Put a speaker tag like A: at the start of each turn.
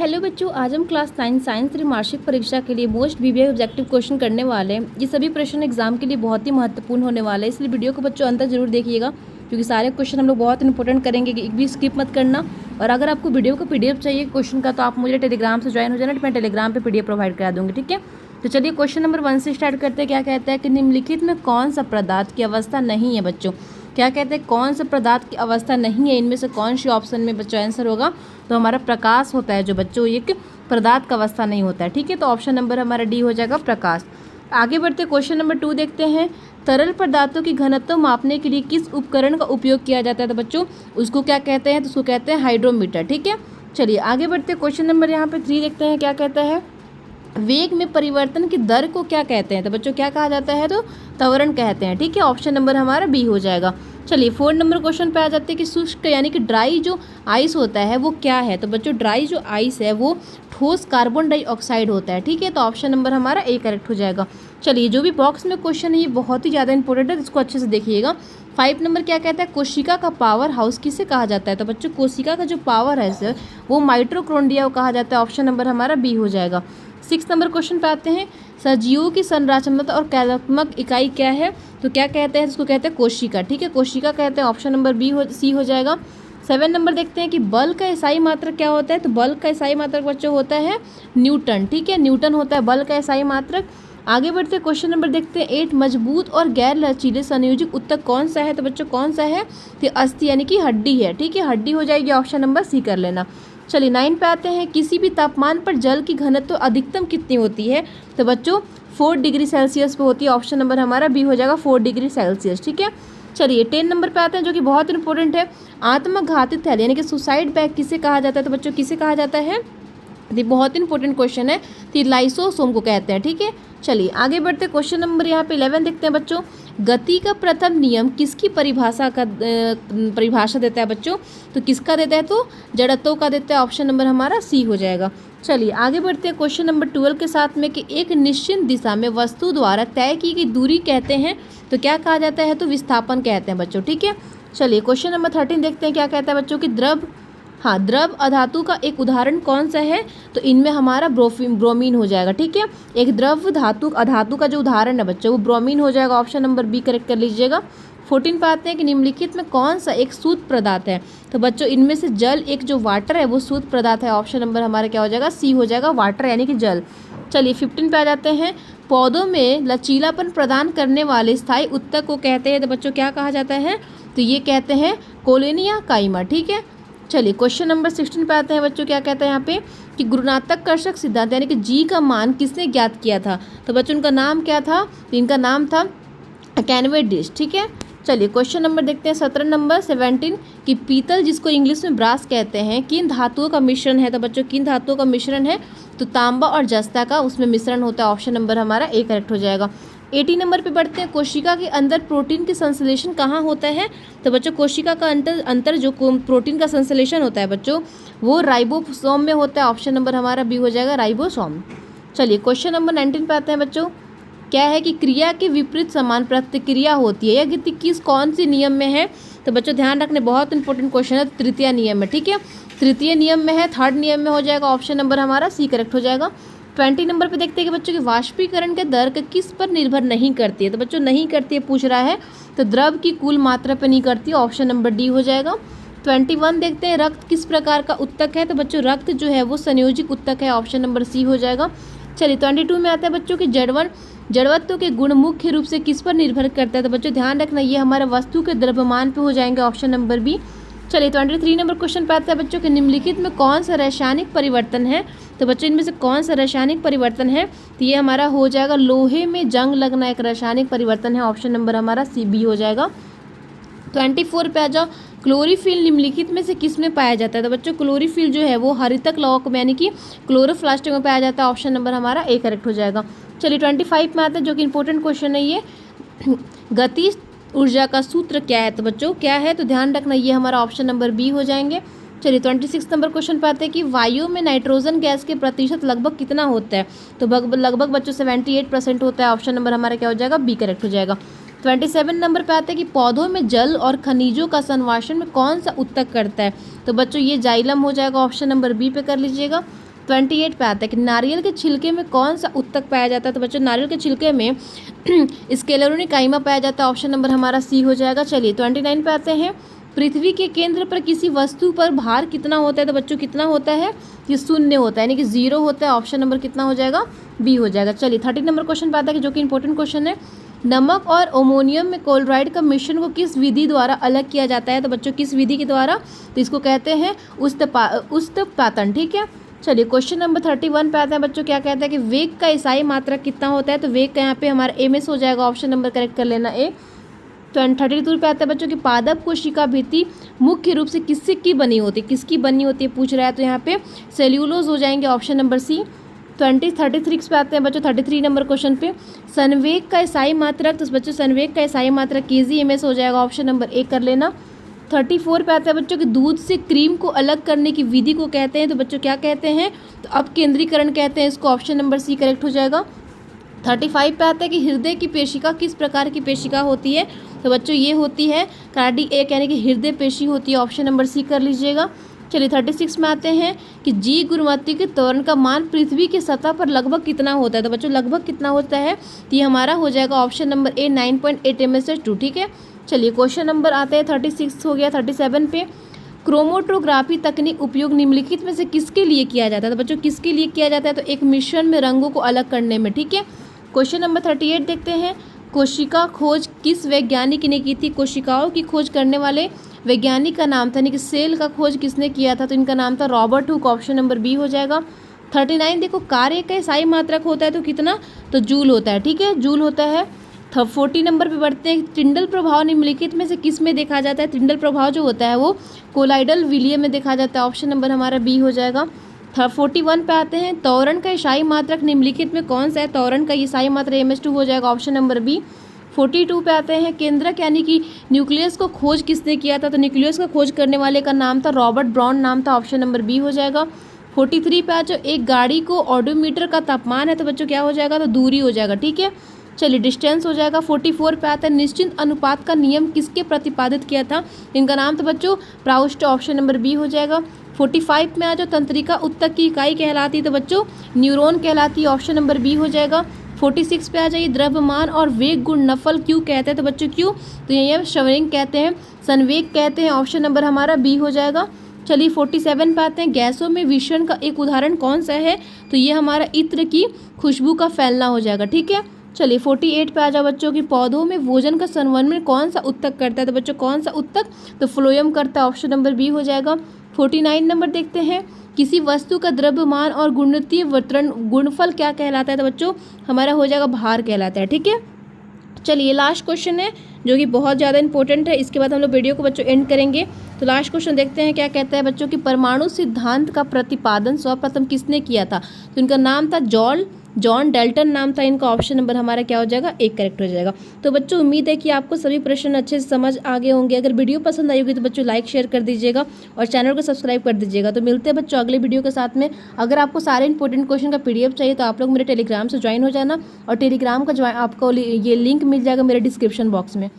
A: Hello बच्चों, आज हम क्लास 9 साइंस त्रिमासिक परीक्षा के लिए मोस्ट वीवीआई ऑब्जेक्टिव क्वेश्चन करने वाले हैं। ये सभी प्रश्न एग्जाम के लिए बहुत ही महत्वपूर्ण होने वाले हैं, इसलिए वीडियो को बच्चों अंत तक जरूर देखिएगा, क्योंकि सारे क्वेश्चन हम लोग बहुत इंपॉर्टेंट करेंगे, एक भी स्किप मत करना। और अगर आपको वीडियो का पीडीएफ चाहिए क्वेश्चन का, तो आप मुझे टेलीग्राम से ज्वाइन हो जाना, मैं टेलीग्राम पर पीडीएफ प्रोवाइड करा दूँगी। ठीक है, तो चलिए क्वेश्चन नंबर 1 से स्टार्ट करते हैं। क्या कहता है कि निम्नलिखित में कौन सा पदार्थ की अवस्था नहीं है बच्चों। क्या कहते हैं कौन सा पदार्थ की अवस्था नहीं है, इनमें से कौन सी ऑप्शन में बच्चों आंसर होगा। तो हमारा प्रकाश होता है जो बच्चों एक पदार्थ का अवस्था नहीं होता है। ठीक है, तो ऑप्शन नंबर हमारा डी हो जाएगा प्रकाश। आगे बढ़ते क्वेश्चन नंबर 2 देखते हैं। तरल पदार्थों की घनत्व मापने के लिए किस उपकरण का उपयोग किया जाता है। तो बच्चों उसको क्या कहते हैं, तो उसको कहते हैं हाइड्रोमीटर। ठीक है, चलिए आगे बढ़ते क्वेश्चन नंबर यहाँ पे 3 देखते हैं। क्या कहता है वेग में परिवर्तन की दर को क्या कहते हैं। तो बच्चों क्या कहा जाता है, तो त्वरण कहते हैं। ठीक है, ऑप्शन नंबर हमारा बी हो जाएगा। चलिए 4 नंबर क्वेश्चन पे आ जाते हैं कि शुष्क यानी कि ड्राई जो आइस होता है वो क्या है। तो बच्चों ड्राई जो आइस है वो ठोस कार्बन डाइऑक्साइड होता है। ठीक है, तो ऑप्शन नंबर हमारा ए करेक्ट हो जाएगा। चलिए जो भी बॉक्स में क्वेश्चन है ये बहुत ही ज़्यादा इंपॉर्टेंट है, इसको अच्छे से देखिएगा। 5 नंबर क्या कहता है कोशिका का पावर हाउस किसे कहा जाता है। तो बच्चों कोशिका का जो पावर है सर वो माइटोकॉन्ड्रिया को कहा जाता है। ऑप्शन नंबर हमारा बी हो जाएगा। 6 नंबर क्वेश्चन पे आते हैं। सजीवों की संरचनात्मक और कार्यात्मक इकाई क्या है। तो क्या कहते हैं, इसको कहते हैं कोशिका। ठीक है, कोशिका कहते हैं। ऑप्शन नंबर सी हो जाएगा। 7 नंबर देखते हैं कि बल का इकाई मात्रक क्या होता है। तो बल का इकाई मात्रक बच्चों होता है न्यूटन। ठीक है, न्यूटन होता है बल का इकाई मात्रक। आगे बढ़ते क्वेश्चन नंबर देखते हैं 8 मजबूत और गैर लचीले संयोजित उत्तक कौन सा है। तो बच्चों कौन सा है, तो अस्थि यानी कि हड्डी है। ठीक है, हड्डी हो जाएगी, ऑप्शन नंबर सी कर लेना। चलिए 9 पे आते हैं। किसी भी तापमान पर जल की घनत्व अधिकतम कितनी होती है। तो बच्चों 4 डिग्री सेल्सियस पे होती है। ऑप्शन नंबर हमारा बी हो जाएगा 4 डिग्री सेल्सियस। ठीक है, चलिए 10 नंबर पे आते हैं जो कि बहुत इंपॉर्टेंट है। आत्मघाती थैली यानी कि सुसाइड बैग किसे कहा जाता है। तो बच्चों किसे कहा जाता है, ये बहुत इंपॉर्टेंट क्वेश्चन है, तो लाइसोसोम को कहते हैं। ठीक है, चलिए आगे बढ़ते क्वेश्चन नंबर यहाँ पे 11 देखते हैं बच्चों। गति का प्रथम नियम किसकी परिभाषा देता है बच्चों। तो किसका देता है, तो जड़त्व का देता है। ऑप्शन नंबर हमारा सी हो जाएगा। चलिए आगे बढ़ते हैं क्वेश्चन नंबर 12 के साथ में कि एक निश्चित दिशा में वस्तु द्वारा तय की गई दूरी कहते हैं। तो क्या कहा जाता है, तो विस्थापन कहते हैं बच्चों। ठीक है, चलिए क्वेश्चन नंबर 13 देखते हैं। क्या कहता है बच्चों कि द्रव अधातु का एक उदाहरण कौन सा है। तो इनमें हमारा ब्रोमीन हो जाएगा। ठीक है, एक द्रव अधातु का जो उदाहरण है बच्चों वो ब्रोमीन हो जाएगा। ऑप्शन नंबर बी करेक्ट कर लीजिएगा। 14 पे आते हैं कि निम्नलिखित में कौन सा एक सूत पदार्थ है। तो बच्चों इनमें से जल एक जो वाटर है वो सूत पदार्थ है। ऑप्शन नंबर हमारा क्या हो जाएगा, सी हो जाएगा, वाटर यानी कि जल। चलिए 15 पे आ जाते हैं। पौधों में लचीलापन प्रदान करने वाले स्थायी उत्तक को कहते हैं। तो बच्चों क्या कहा जाता है, तो ये कहते हैं कोलोनिया काइमा। ठीक है, चलिए क्वेश्चन नंबर 16 पे आते हैं बच्चों। क्या कहते हैं यहाँ पे कि गुरुत्वाकर्षण सिद्धांत यानी कि जी का मान किसने ज्ञात किया था। तो बच्चों उनका नाम क्या था, तो इनका नाम था कैनवेडिश। ठीक है, चलिए क्वेश्चन नंबर देखते हैं 17 नंबर 17 कि पीतल जिसको इंग्लिश में ब्रास कहते हैं किन धातुओं का मिश्रण है। तो बच्चों किन धातुओं का मिश्रण है, तो तांबा और जस्ता का उसमें मिश्रण होता है। ऑप्शन नंबर हमारा ए करेक्ट हो जाएगा। 80 नंबर पे बढ़ते हैं। कोशिका के अंदर प्रोटीन के संश्लेषण कहाँ होता है। तो बच्चों कोशिका का अंतर जो प्रोटीन का संश्लेषण होता है बच्चों वो राइबोसोम में होता है। ऑप्शन नंबर हमारा बी हो जाएगा, राइबोसोम। चलिए क्वेश्चन नंबर 19 पे आते हैं बच्चों। क्या है कि क्रिया के विपरीत समान प्रतिक्रिया होती है, यह गति कौन सी नियम में है। तो बच्चों ध्यान रखने बहुत इंपॉर्टेंट क्वेश्चन है, तृतीय नियम में। ठीक है, तृतीय नियम में है, 3rd नियम में हो जाएगा। ऑप्शन नंबर हमारा सी करेक्ट हो जाएगा। 20 नंबर पे देखते हैं कि बच्चों की वाष्पीकरण के दर किस पर निर्भर नहीं करती है। तो बच्चों नहीं करती है पूछ रहा है, तो द्रव की कुल मात्रा पर नहीं करती है। ऑप्शन नंबर डी हो जाएगा। 21 देखते हैं रक्त किस प्रकार का उत्तक है। तो बच्चों रक्त जो है वो संयोजित उत्तक है। ऑप्शन नंबर सी हो जाएगा। चलिए 22 में आता है बच्चों की जड़वत्व के गुण मुख्य रूप से किस पर निर्भर करता है। तो बच्चों ध्यान रखना ये हमारे वस्तु के द्रव्यमान पे हो जाएंगे। Option number B. चलिए 23 नंबर क्वेश्चन पे आता है बच्चों के निम्नलिखित में कौन सा रासायनिक परिवर्तन है। तो बच्चों इनमें से कौन सा रासायनिक परिवर्तन है, तो ये हमारा हो जाएगा लोहे में जंग लगना एक रासायनिक परिवर्तन है। ऑप्शन नंबर हमारा सी बी हो जाएगा। 24 पे आ जाओ। क्लोरोफिल निम्नलिखित में से किस में पाया जाता है। तो बच्चों क्लोरोफिल जो है वो हरितक लौह में यानी कि क्लोरोप्लास्ट में पाया जाता है। ऑप्शन नंबर हमारा ए करेक्ट हो जाएगा। चलिए 25 में आता है जो कि इंपॉर्टेंट क्वेश्चन है ये, गति ऊर्जा का सूत्र क्या है। तो बच्चों क्या है, तो ध्यान रखना ये हमारा ऑप्शन नंबर बी हो जाएंगे। चलिए 26 नंबर क्वेश्चन पे आते हैं कि वायु में नाइट्रोजन गैस के प्रतिशत लगभग कितना होता है। तो लगभग बच्चों 78% होता है। ऑप्शन नंबर हमारा क्या हो जाएगा, बी करेक्ट हो जाएगा। 27 नंबर पे आते हैं कि पौधों में जल और खनिजों का संवाषण में कौन सा उत्तक करता है। तो बच्चों ये जाइलम हो जाएगा। ऑप्शन नंबर बी पे कर लीजिएगा। 28 पे आता है कि नारियल के छिलके में कौन सा उत्तक पाया जाता है। तो बच्चों नारियल के छिलके में स्क्लेरोनिकाइमा पाया जाता है, ऑप्शन नंबर हमारा सी हो जाएगा। चलिए 29 पे आते हैं, पृथ्वी के केंद्र पर किसी वस्तु पर भार कितना होता है। तो बच्चों कितना होता है, ये शून्य होता है, यानी कि 0 होता है, ऑप्शन नंबर कितना हो जाएगा, बी हो जाएगा। चलिए 30 नंबर क्वेश्चन पे आता है कि जो कि इंपॉर्टेंट क्वेश्चन है, नमक और अमोनियम में क्लोराइड का मिश्रण को किस विधि द्वारा अलग किया जाता है। तो बच्चों किस विधि के द्वारा, तो इसको कहते हैं उष्णपातन, ठीक है। चलिए क्वेश्चन नंबर 31 पे आते हैं बच्चों, क्या कहता है कि वेग का ईसाई मात्रक कितना होता है। तो वेग का यहाँ पे हमारा ms हो जाएगा, ऑप्शन नंबर करेक्ट कर लेना ए। 32 पे आता है बच्चों की पादप कोशिका भित्ति मुख्य रूप से किसकी बनी होती है, किसकी बनी होती है पूछ रहा है। तो यहाँ पे सेल्यूलोज हो जाएंगे, ऑप्शन नंबर सी। 33 पे आते हैं बच्चों 33 नंबर क्वेश्चन पे, संवेग का ईसाई मात्रक। तो बच्चों संवेग का ईसाई मात्रक kgms हो जाएगा, ऑप्शन नंबर ए कर लेना। 34 पे आता है बच्चों कि दूध से क्रीम को अलग करने की विधि को कहते हैं। तो बच्चों क्या कहते हैं, तो अपकेंद्रीकरण कहते हैं इसको, ऑप्शन नंबर सी करेक्ट हो जाएगा। 35 पे आता है कि हृदय की पेशिका किस प्रकार की पेशिका होती है। तो बच्चों ये होती है कार्डियक, यानी कि हृदय पेशी होती है, ऑप्शन नंबर सी कर लीजिएगा। चलिए 36 में आते हैं कि जी गुरुमत्ती के त्वरण का मान पृथ्वी की सतह पर लगभग कितना होता है। तो बच्चों लगभग कितना होता है, तो ये हमारा हो जाएगा ऑप्शन नंबर ए 9.8 ms/2, ठीक है। चलिए क्वेश्चन नंबर आते हैं 36 हो गया। 37 पे, क्रोमेटोग्राफी तकनीक उपयोग निम्नलिखित में से किसके लिए किया जाता है। तो बच्चों किसके लिए किया जाता है, तो एक मिश्रण में रंगों को अलग करने में, ठीक है। क्वेश्चन नंबर 38 देखते हैं, कोशिका खोज किस वैज्ञानिक ने की थी। कोशिकाओं की खोज करने वाले वैज्ञानिक का नाम था, यानी कि सेल का खोज किसने किया था। तो इनका नाम था Robert Hooke, option number B हो जाएगा। 39 देखो, कार्य का ईसाई मात्रक होता है तो कितना, तो जूल होता है, ठीक है, जूल होता है। 40 नंबर पे बढ़ते हैं, टिंडल प्रभाव निम्नलिखित में से किस में देखा जाता है। टिंडल प्रभाव जो होता है वो कोलाइडल विलिय में देखा जाता है, ऑप्शन नंबर हमारा बी हो जाएगा। 41 पे आते हैं, त्वरण का ईसाई मात्रक निम्नलिखित में कौन सा है। त्वरण का ईसाई मात्रक ms2 हो जाएगा, ऑप्शन नंबर बी। 42 पे आते हैं, केंद्रक यानी कि न्यूक्लियस को खोज किसने किया था। तो न्यूक्लियस का खोज करने वाले का नाम था रॉबर्ट ब्राउन नाम था, ऑप्शन नंबर बी हो जाएगा। 43 पे आज एक गाड़ी को ऑडोमीटर का तापमान है, तो बच्चों क्या हो जाएगा, तो दूरी हो जाएगा, ठीक है। चलिए डिस्टेंस हो जाएगा। 44 पे आता है, निश्चित अनुपात का नियम किसके प्रतिपादित किया था। इनका नाम तो बच्चों प्राउस्ट, ऑप्शन नंबर बी हो जाएगा। 45 में आ जाओ, तंत्रिका उत्तक की इकाई कहलाती है, तो बच्चों न्यूरॉन कहलाती है, ऑप्शन नंबर बी हो जाएगा। 46 पे आ जाइए, द्रव्यमान और वेग गुण नफल क्यों कहते हैं। तो बच्चों क्यों, तो ये संवेग कहते हैं, संवेग कहते हैं, ऑप्शन नंबर हमारा बी हो जाएगा। चलिए 47 पे आते हैं, गैसों में विषण का एक उदाहरण कौन सा है। तो ये हमारा इत्र की खुशबू का फैलना हो जाएगा, ठीक है। चलिए 48 पे आ जाओ बच्चों की, पौधों में भोजन का संवहन कौन सा उत्तक करता है। तो बच्चों कौन सा उत्तक, तो फ्लोएम करता है, ऑप्शन नंबर बी हो जाएगा। 49 नंबर देखते हैं, किसी वस्तु का द्रव्यमान और गुणितीय वितरण गुणफल क्या कहलाता है। तो बच्चों हमारा हो जाएगा भार कहलाता है, ठीक है। चलिए लास्ट क्वेश्चन है जो कि बहुत ज़्यादा इंपॉर्टेंट है, इसके बाद हम लोग वीडियो को बच्चों एंड करेंगे। तो लास्ट क्वेश्चन देखते हैं क्या कहता है बच्चों की, परमाणु सिद्धांत का प्रतिपादन सर्वप्रथम किसने किया था। तो इनका नाम था जॉन डाल्टन नाम था इनका, ऑप्शन नंबर हमारा क्या हो जाएगा, एक करेक्ट हो जाएगा। तो बच्चों उम्मीद है कि आपको सभी प्रश्न अच्छे से समझ आ गए होंगे। अगर वीडियो पसंद आई होगी तो बच्चों लाइक शेयर कर दीजिएगा और चैनल को सब्सक्राइब कर दीजिएगा। तो मिलते हैं बच्चों अगले वीडियो के साथ में। अगर आपको सारे इंपॉर्टेंट क्वेश्चन का PDF चाहिए तो आप लोग मेरे टेलीग्राम से ज्वाइन हो जाना, और टेलीग्राम का आपको ये लिंक मिल जाएगा मेरे डिस्क्रिप्शन बॉक्स में।